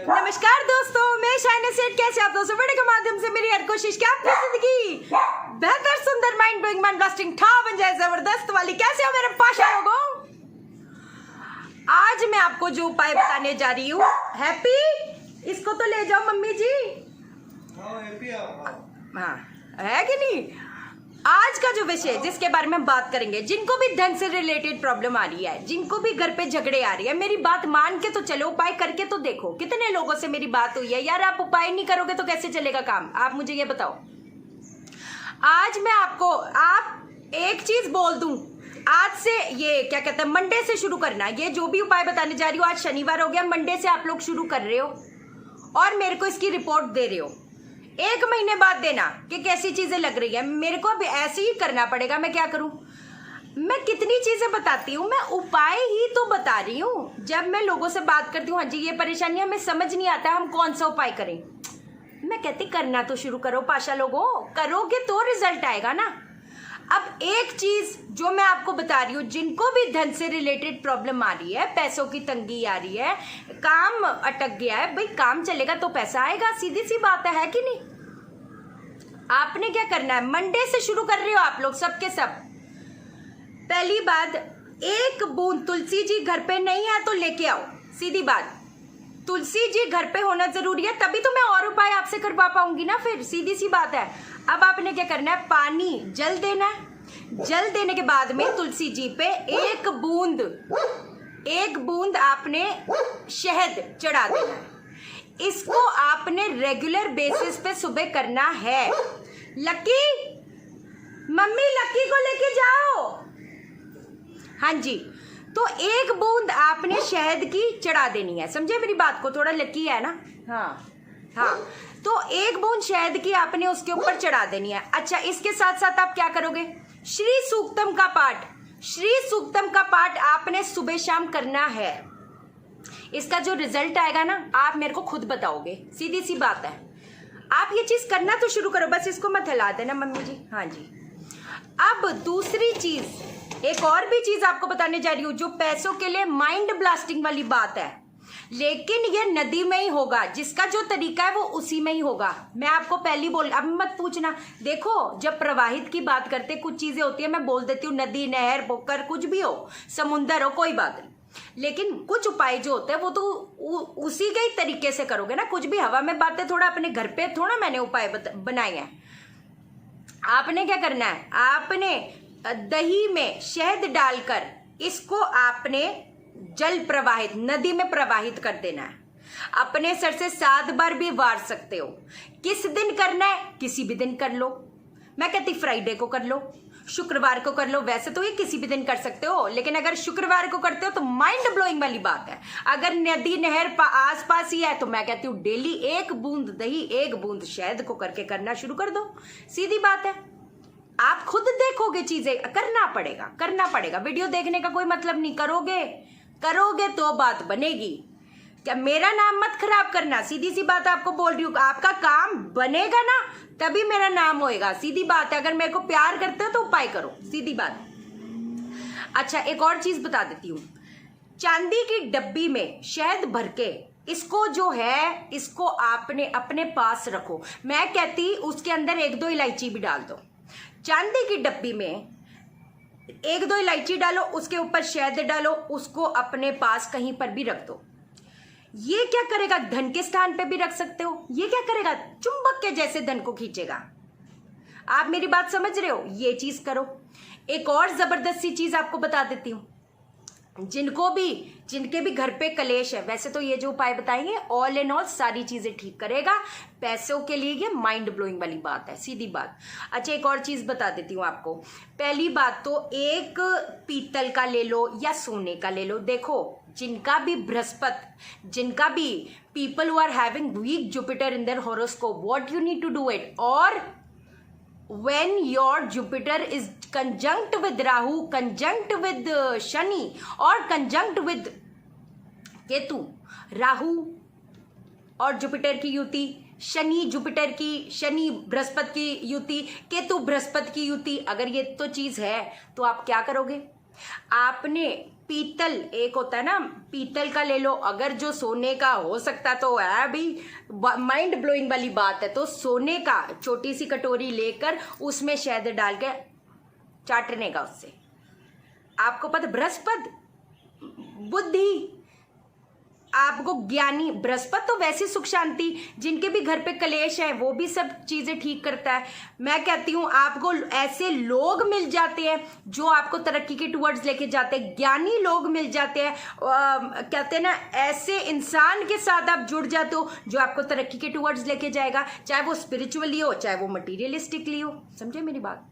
नमस्कार दोस्तों, मैं शाइना सेठ। कैसे आप दोस्तों? वीडियो के माध्यम से मेरी हर कोशिश कि आपकी जिंदगी बेहतर, सुंदर, माइंड ब्लोइंग, माइंड ब्लास्टिंग ठा बन जाए, जबरदस्त वाली। कैसे हो मेरे पाशा लोगों? आज मैं आपको जो उपाय बताने जा रही हूँ, हैप्पी, इसको तो ले जाओ मम्मी जी। हाँ, है कि नहीं? आज का जो विषय जिसके बारे में बात करेंगे, जिनको भी धन से रिलेटेड प्रॉब्लम आ रही है, जिनको भी घर पे झगड़े आ रही है, मेरी बात मान के तो चलो, उपाय करके तो देखो। कितने लोगों से मेरी बात हुई है, यार आप उपाय नहीं करोगे तो कैसे चलेगा काम? आप मुझे ये बताओ। आज मैं आपको एक चीज बोल दूं, आज से ये क्या कहते हैं, मंडे से शुरू करना। ये जो भी उपाय बताने जा रही हूँ, आज शनिवार हो गया, मंडे से आप लोग शुरू कर रहे हो और मेरे को इसकी रिपोर्ट दे रहे हो। 1 महीने बाद देना कि कैसी चीजें लग रही है। मेरे को अब ऐसे ही करना पड़ेगा। मैं क्या करूं? मैं कितनी चीजें बताती हूँ, मैं उपाय ही तो बता रही हूँ। जब मैं लोगों से बात करती हूँ, हाँ जी ये परेशानी हमें समझ नहीं आता, हम कौन सा उपाय करें, मैं कहती करना तो शुरू करो पाशा लोगों, करोगे तो रिजल्ट आएगा ना। अब एक चीज जो मैं आपको बता रही हूँ, जिनको भी धन से रिलेटेड प्रॉब्लम आ रही है, पैसों की तंगी आ रही है, काम अटक गया है, भाई काम चलेगा तो पैसा आएगा, सीधी सी बात है कि नहीं? आपने क्या करना है, मंडे से शुरू कर रहे हो आप लोग सबके सब। पहली बात, 1 बूंद तुलसी जी घर पे नहीं है तो लेके आओ। सीधी बात, तुलसी जी घर पे होना जरूरी है, तभी तो मैं और उपाय आपसे करवा पाऊंगी ना। फिर सीधी सी बात है। अब आपने क्या करना है, पानी जल देना है। जल देने के बाद में तुलसी जी पे 1 बूंद आपने शहद चढ़ा देना है। इसको आपने रेगुलर बेसिस पे सुबह करना है। लकी, मम्मी लकी को लेके जाओ। हाँ जी, तो 1 बूंद आपने शहद की चढ़ा देनी है। समझे मेरी बात को? थोड़ा लकी है ना? हाँ, तो 1 बूंद शहद की आपने उसके ऊपर चढ़ा देनी है। अच्छा, इसके साथ साथ आप क्या करोगे? श्री सूक्तम का पाठ आपने सुबह शाम करना है। इसका जो रिजल्ट आएगा ना, आप मेरे को खुद बताओगे। सीधी सी बात है। आप ये चीज करना तो शुरू करो, बस इसको मत हिला देना मम्मी जी। हाँ जी। अब दूसरी चीज, एक और भी चीज आपको बताने जा रही हूँ, जो पैसों के लिए माइंड ब्लास्टिंग वाली बात है, लेकिन ये नदी में ही होगा। जिसका जो तरीका है वो उसी में ही होगा। मैं आपको पहली बोल, अब मत पूछना। देखो, जब प्रवाहित की बात करते, कुछ चीजें होती है, मैं बोल देती हूँ, नदी, नहर, पोखर, कुछ भी हो, समुंदर हो, कोई बात नहीं, लेकिन कुछ उपाय जो होते हैं वो तो उसी के ही तरीके से करोगे ना। कुछ भी हवा में बातें, थोड़ा अपने घर पे थोड़ा मैंने उपाय बनाए हैं। आपने क्या करना है, आपने दही में शहद डालकर इसको आपने जल प्रवाहित, नदी में प्रवाहित कर देना है। अपने सर से 7 बार भी वार सकते हो। किस दिन करना है? किसी भी दिन कर लो। मैं कहती फ्राइडे को कर लो, शुक्रवार को कर लो। वैसे तो ये किसी भी दिन कर सकते हो, लेकिन अगर शुक्रवार को करते हो तो माइंड ब्लोइंग वाली बात है। अगर नदी नहर आस पास ही है तो मैं कहती हूँ डेली 1 बूंद दही, 1 बूंद शहद को करके करना शुरू कर दो। सीधी बात है। आप खुद देखोगे, चीजें करना पड़ेगा। वीडियो देखने का कोई मतलब नहीं। करोगे तो बात बनेगी। क्या मेरा नाम मत खराब करना, सीधी सी बात आपको बोल रही हूँ। आपका काम बनेगा ना, तभी मेरा नाम होएगा। सीधी बात है। अगर मेरे को प्यार करते हो तो उपाय करो, सीधी बात। अच्छा, एक और चीज बता देती हूँ। चांदी की डब्बी में शहद भर के इसको जो है, इसको आपने अपने पास रखो। मैं कहती उसके अंदर 1-2 इलायची भी डाल दो। चांदी की डब्बी में 1-2 इलायची डालो, उसके ऊपर शहद डालो, उसको अपने पास कहीं पर भी रख दो। ये क्या करेगा? धन के स्थान पे भी रख सकते हो। ये क्या करेगा? चुंबक के जैसे धन को खींचेगा। आप मेरी बात समझ रहे हो? ये चीज करो। एक और जबरदस्त सी चीज आपको बता देती हूँ। जिनके भी घर पे कलेश है, वैसे तो ये जो उपाय बताएंगे ऑल इन ऑल सारी चीजें ठीक करेगा। पैसों के लिए ये माइंड ब्लोइंग वाली बात है, सीधी बात। अच्छा, एक और चीज बता देती हूँ आपको। पहली बात तो 1 पीतल का ले लो या सोने का ले लो। देखो, जिनका भी people who are having weak Jupiter in their horoscope, what you need to do it, और when your Jupiter is conjunct with Rahu, conjunct with Shani और conjunct with केतु, राहु और जुपिटर की युति, शनि जुपिटर की, शनि बृहस्पति की युति, केतु बृहस्पति की युति, अगर ये तो चीज है तो आप क्या करोगे? आपने पीतल, एक होता है ना पीतल का ले लो, अगर जो सोने का हो सकता तो है भी, माइंड ब्लोइंग वाली बात है, तो सोने का छोटी सी कटोरी लेकर उसमें शहद डाल के चाटने का उससे। आपको पता बृहस्पति बुद्धि, आपको ज्ञानी बृहस्पति तो वैसे सुख शांति, जिनके भी घर पे कलेश है वो भी सब चीजें ठीक करता है। मैं कहती हूँ आपको ऐसे लोग मिल जाते हैं जो आपको तरक्की के टुवर्ड्स लेके जाते हैं, ज्ञानी लोग मिल जाते हैं, कहते हैं ना ऐसे इंसान के साथ आप जुड़ जाते हो जो आपको तरक्की के टुवर्ड्स लेके जाएगा, चाहे वो स्पिरिचुअली हो चाहे वो मटीरियलिस्टिकली हो। समझे मेरी बात?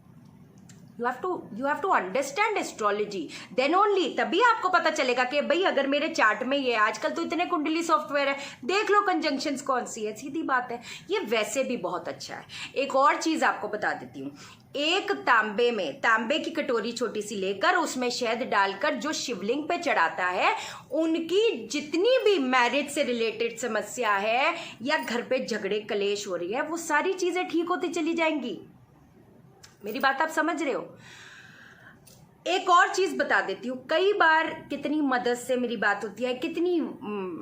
you have to understand astrology, then only, तभी आपको पता चलेगा कि भाई अगर मेरे चार्ट में ये, आजकल तो इतने कुंडली सॉफ्टवेयर है, देख लो कंजंक्शंस कौन सी है, सीधी बात है। ये वैसे भी बहुत अच्छा है। एक और चीज आपको बता देती हूँ, एक तांबे में, तांबे की कटोरी छोटी सी लेकर उसमें शहद डालकर जो शिवलिंग पे चढ़ाता है, उनकी जितनी भी मैरिज से रिलेटेड समस्या है या घर पे झगड़े कलेश हो रही है, वो सारी चीजें ठीक होती चली जाएंगी। मेरी बात आप समझ रहे हो? एक और चीज बता देती हूँ, कई बार कितनी मदद से मेरी बात होती है, कितनी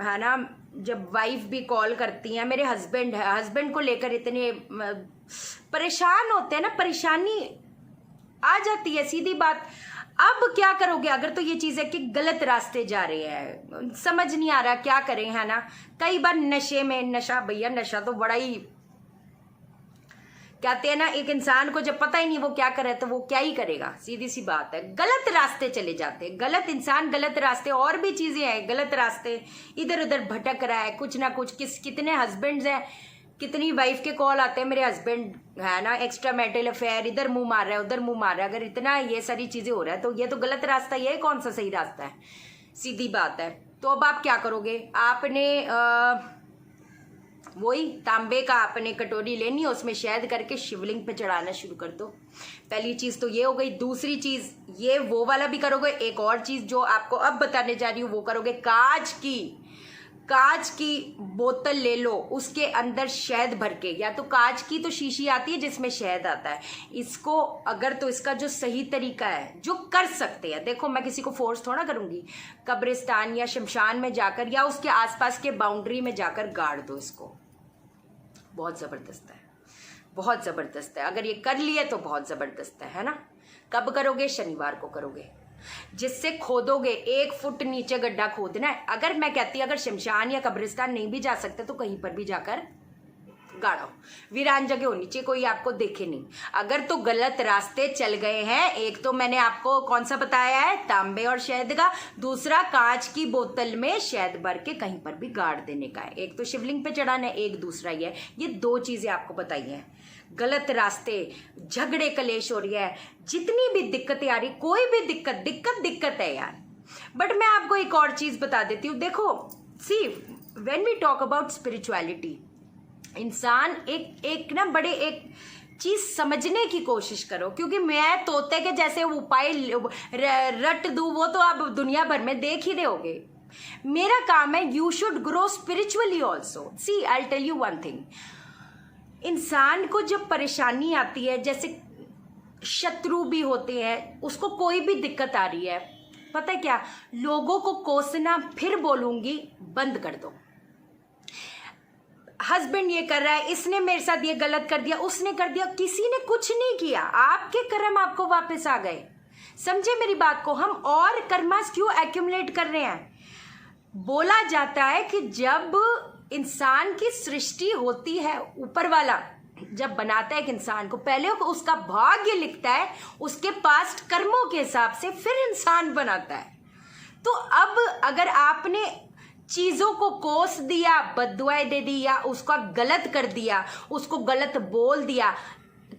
है ना, जब वाइफ भी कॉल करती है, मेरे हस्बैंड को लेकर इतने परेशान होते हैं ना, परेशानी आ जाती है, सीधी बात। अब क्या करोगे अगर तो ये चीज है कि गलत रास्ते जा रहे हैं, समझ नहीं आ रहा क्या करें, है ना। कई बार नशे में, नशा भैया नशा तो बड़ा ही, कहते हैं ना एक इंसान को जब पता ही नहीं वो क्या करे तो वो क्या ही करेगा, सीधी सी बात है। गलत रास्ते चले जाते हैं, गलत इंसान गलत रास्ते, और भी चीजें हैं गलत रास्ते, इधर उधर भटक रहा है कुछ ना कुछ। कितने हस्बैंड्स हैं, कितनी वाइफ के कॉल आते हैं, मेरे हस्बैंड है ना एक्स्ट्रा मैरिटल अफेयर, इधर मुंह मार रहा है उधर मुंह मार रहा है। अगर इतना ये सारी चीजें हो रहा है तो ये तो गलत रास्ता, ये कौन सा सही रास्ता है, सीधी बात है। तो अब आप क्या करोगे, आपने वही तांबे का आपने कटोरी लेनी है, उसमें शहद करके शिवलिंग पे चढ़ाना शुरू कर दो। पहली चीज तो ये हो गई। दूसरी चीज ये वो वाला भी करोगे। एक और चीज जो आपको अब बताने जा रही हूँ वो करोगे, कांच की बोतल ले लो, उसके अंदर शहद भर के, या तो कांच की तो शीशी आती है जिसमें शहद आता है, इसको अगर तो इसका जो सही तरीका है जो कर सकते हैं, देखो मैं किसी को फोर्स थोड़ा करूंगी, कब्रिस्तान या शमशान में जाकर या उसके आसपास के बाउंड्री में जाकर गाड़ दो इसको। बहुत जबरदस्त है, बहुत जबरदस्त है। अगर ये कर लिए तो बहुत जबरदस्त है ना। कब करोगे? शनिवार को करोगे। जिससे खोदोगे 1 फुट नीचे गड्ढा खोदना है। अगर मैं कहती अगर शमशान या कब्रिस्तान नहीं भी जा सकते तो कहीं पर भी जाकर गाड़ो, वीरान जगह होनी चाहिए, कोई आपको देखे नहीं। अगर तो गलत रास्ते चल गए हैं, एक तो मैंने आपको कौन सा बताया है, तांबे और शहद का, दूसरा कांच की बोतल में शहद भर के कहीं पर भी गाड़ देने का है। एक तो शिवलिंग पे चढ़ाना है, एक दूसरा ये 2 चीजें आपको बताई हैं। गलत रास्ते, झगड़े कलेश हो रही है, जितनी भी दिक्कतें आ रही, कोई भी दिक्कत है यार। बट मैं आपको एक और चीज बता देती हूँ, देखो see when we talk about spirituality, इंसान एक ना बड़े एक चीज समझने की कोशिश करो, क्योंकि मैं तोते के जैसे उपाय रट दूं वो तो आप दुनिया भर में देख ही रहे होगे। मेरा काम है you should grow spiritually also. See I tell you one thing, इंसान को जब परेशानी आती है, जैसे शत्रु भी होते हैं, उसको कोई भी दिक्कत आ रही है, पता है क्या, लोगों को कोसना, फिर बोलूंगी, बंद कर दो। हस्बैंड ये कर रहा है, इसने मेरे साथ ये गलत कर दिया, उसने कर दिया, किसी ने कुछ नहीं किया, आपके कर्म आपको वापस आ गए। समझे मेरी बात को? हम और कर्मास क्यों एक्यूमुलेट कर रहे हैं? बोला जाता है कि जब इंसान की सृष्टि होती है, ऊपर वाला जब बनाता है एक इंसान को, पहले उसका भाग्य लिखता है, उसके पास्ट कर्मों के हिसाब से फिर इंसान बनाता है। तो अब अगर आपने चीजों को कोस दिया, बद्दुआएं दे दी, या उसका गलत कर दिया, उसको गलत बोल दिया,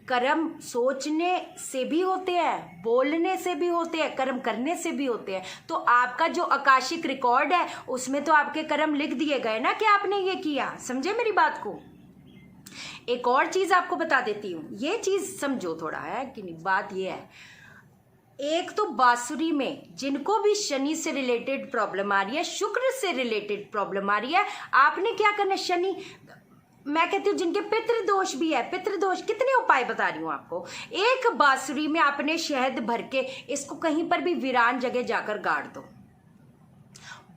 कर्म सोचने से भी होते हैं, बोलने से भी होते हैं, कर्म करने से भी होते हैं। तो आपका जो आकाशिक रिकॉर्ड है उसमें तो आपके कर्म लिख दिए गए ना कि आपने ये किया। समझे मेरी बात को? एक और चीज आपको बता देती हूँ, ये चीज समझो थोड़ा है कि नहीं। बात ये है, एक तो बांसुरी में जिनको भी शनि से रिलेटेड प्रॉब्लम आ रही है, शुक्र से रिलेटेड प्रॉब्लम आ रही है, आपने क्या करना है, शनि मैं कहती हूँ जिनके पितृदोष भी है, पितृदोष कितने उपाय बता रही हूँ आपको। एक बांसुरी में आपने शहद भर के इसको कहीं पर भी वीरान जगह जाकर गाड़ दो।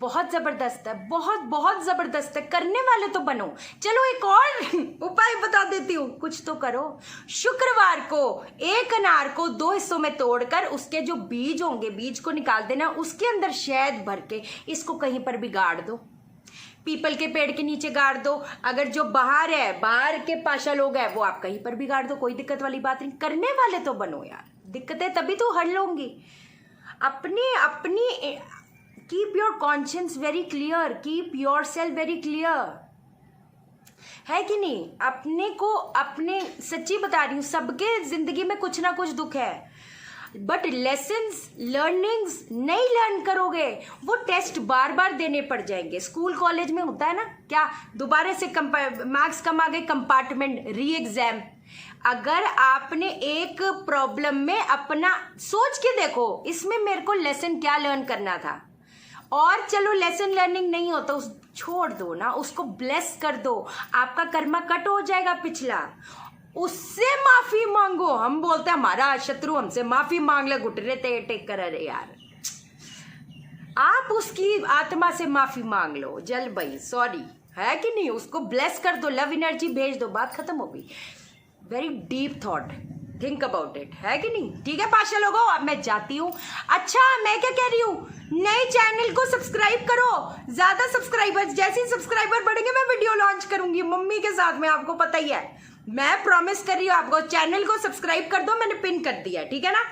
बहुत जबरदस्त है, बहुत बहुत जबरदस्त है। करने वाले तो बनो। चलो एक और उपाय बता देती हूँ, कुछ तो करो। शुक्रवार को एक अनार को 2 हिस्सों में तोड़कर उसके जो बीज होंगे, बीज को निकाल देना, उसके अंदर शहद भर के इसको कहीं पर भी गाड़ दो। पीपल के पेड़ के नीचे गाड़ दो। अगर जो बाहर है, बाहर के पाशा लोग हैं, वो आप कहीं पर भी गाड़ दो, कोई दिक्कत वाली बात नहीं। करने वाले तो बनो यार, दिक्कतें तभी तो हल होंगी। अपनी keep your conscience very clear, keep your self very clear, है कि नहीं। अपने सच्ची बता रही हूँ, सबके जिंदगी में कुछ ना कुछ दुख है, बट लेसन्स लर्निंग्स नहीं लर्न करोगे, वो टेस्ट बार बार देने पड़ जाएंगे। स्कूल कॉलेज में होता है ना, क्या दोबारा से मार्क्स कम आ गए, कंपार्टमेंट री एग्जाम। अगर आपने एक प्रॉब्लम में अपना सोच के देखो, इसमें मेरे को लेसन क्या लर्न करना था, और चलो लेसन लर्निंग नहीं हो तो छोड़ दो ना, उसको ब्लेस कर दो, आपका कर्मा कट हो जाएगा पिछला, उससे माफी मांगो। हम बोलते हैं हमारा शत्रु हमसे माफी मांग ले, घुटने टेक कर, अरे यार आप उसकी आत्मा से माफी मांग लो, जल भाई सॉरी, है कि नहीं, उसको ब्लेस कर दो, लव एनर्जी भेज दो, बात खत्म हो गई। Very deep thought, think about it, है कि नहीं। ठीक है पाशा लोगों, अब मैं जाती हूँ। अच्छा मैं क्या कह रही हूँ, नए चैनल को सब्सक्राइब करो, ज्यादा सब्सक्राइबर्स, जैसे ही सब्सक्राइबर बढ़ेंगे मैं वीडियो लॉन्च करूंगी मम्मी के साथ में, आपको पता ही है, मैं प्रॉमिस कर रही हूँ आपको। चैनल को सब्सक्राइब कर दो, मैंने पिन कर दिया, ठीक है ना।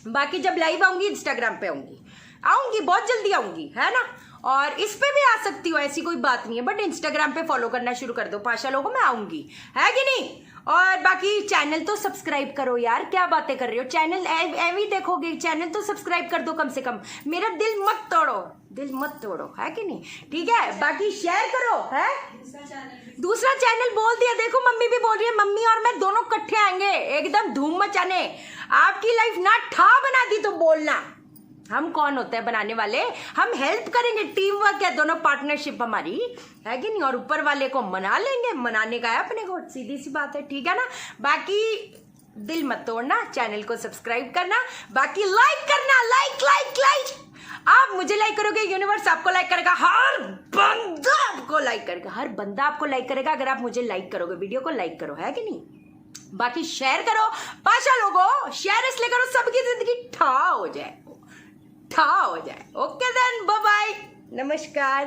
बाकी जब लाइव आऊंगी इंस्टाग्राम पे आऊंगी, बहुत जल्दी आऊंगी, है ना, और इस पे भी आ सकती हो, ऐसी कोई बात नहीं है, बट इंस्टाग्राम पे फॉलो करना शुरू कर दो पाशा लोगों, मैं आऊंगी, है कि नहीं। और बाकी चैनल तो सब्सक्राइब करो यार, क्या बातें कर रही हो, चैनल एवी देखोगे, चैनल तो सब्सक्राइब कर दो कम से कम, मेरा दिल मत तोड़ो, है कि नहीं। ठीक है, बाकी शेयर करो, है दूसरा चैनल बोल दिया, देखो मम्मी भी बोल रही है, मम्मी और मैं दोनों इकट्ठे आएंगे एकदम धूम मचाने, आपकी लाइफ ना ठा बना दी तो बोलना। हम कौन होते हैं बनाने वाले, हम हेल्प करेंगे, टीम वर्क है, दोनों पार्टनरशिप हमारी, है कि नहीं, और ऊपर वाले को मना लेंगे, मनाने का है अपने को, सीधी सी बात है, ठीक है ना। बाकी दिल मत तोड़ना, चैनल को सब्सक्राइब करना, बाकी लाइक करना, लाइक आप मुझे लाइक करोगे, यूनिवर्स आपको लाइक करेगा, हर बंदा आपको लाइक करेगा, अगर आप मुझे लाइक करोगे, वीडियो को लाइक करो, है कि नहीं। बाकी शेयर करो पाशा लोगों, शेयर इसलिए करो सबकी जिंदगी ठा हो जाए। ओके देन, बाय बाय, नमस्कार।